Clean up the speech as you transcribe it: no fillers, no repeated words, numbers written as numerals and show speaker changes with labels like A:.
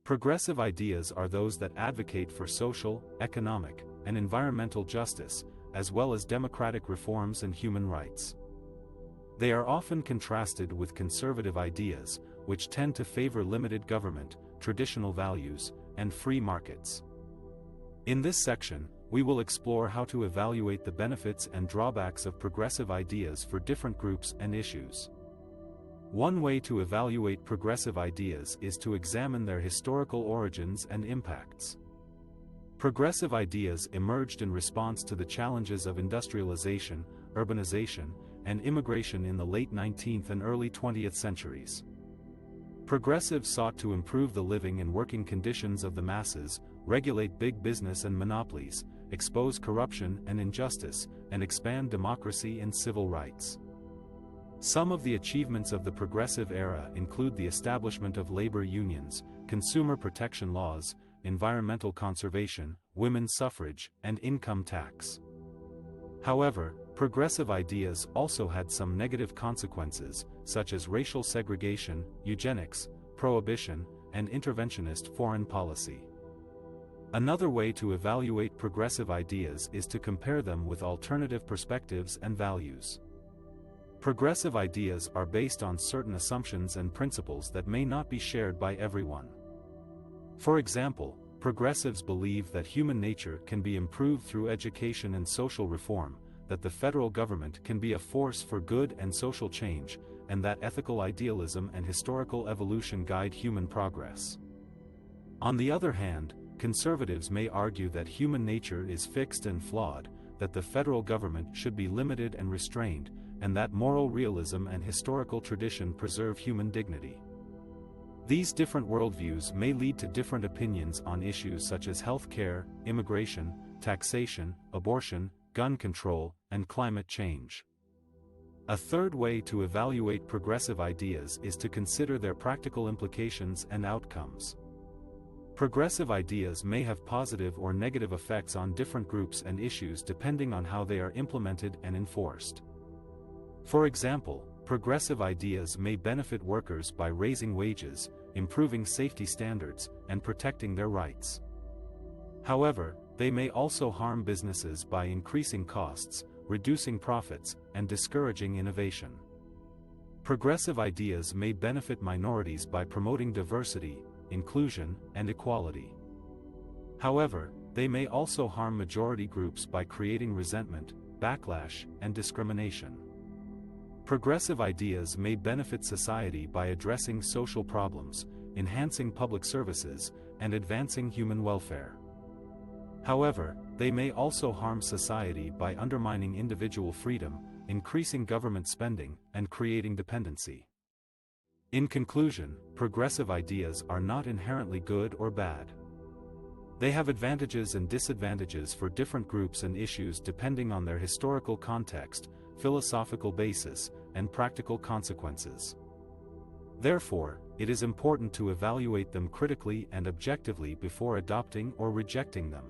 A: Progressive ideas are those that advocate for social, economic, and environmental justice, as well as democratic reforms and human rights. They are often contrasted with conservative ideas, which tend to favor limited government, traditional values, and free markets. In this section, we will explore how to evaluate the benefits and drawbacks of progressive ideas for different groups and issues. One way to evaluate progressive ideas is to examine their historical origins and impacts. Progressive ideas emerged in response to the challenges of industrialization, urbanization, and immigration in the late 19th and early 20th centuries. Progressives sought to improve the living and working conditions of the masses, regulate big business and monopolies, expose corruption and injustice, and expand democracy and civil rights. Some of the achievements of the progressive era include the establishment of labor unions, consumer protection laws, environmental conservation, women's suffrage, and income tax. However, progressive ideas also had some negative consequences, such as racial segregation, eugenics, prohibition, and interventionist foreign policy. Another way to evaluate progressive ideas is to compare them with alternative perspectives and values. Progressive ideas are based on certain assumptions and principles that may not be shared by everyone. For example, progressives believe that human nature can be improved through education and social reform, that the federal government can be a force for good and social change, and that ethical idealism and historical evolution guide human progress. On the other hand, conservatives may argue that human nature is fixed and flawed, that the federal government should be limited and restrained, and that moral realism and historical tradition preserve human dignity. These different worldviews may lead to different opinions on issues such as health care, immigration, taxation, abortion, gun control, and climate change. A third way to evaluate progressive ideas is to consider their practical implications and outcomes. Progressive ideas may have positive or negative effects on different groups and issues depending on how they are implemented and enforced. For example, progressive ideas may benefit workers by raising wages, improving safety standards, and protecting their rights. However, they may also harm businesses by increasing costs, reducing profits, and discouraging innovation. Progressive ideas may benefit minorities by promoting diversity, inclusion, and equality. However, they may also harm majority groups by creating resentment, backlash, and discrimination. Progressive ideas may benefit society by addressing social problems, enhancing public services, and advancing human welfare. However, they may also harm society by undermining individual freedom, increasing government spending, and creating dependency. In conclusion, progressive ideas are not inherently good or bad. They have advantages and disadvantages for different groups and issues depending on their historical context, philosophical basis, and practical consequences. Therefore, it is important to evaluate them critically and objectively before adopting or rejecting them.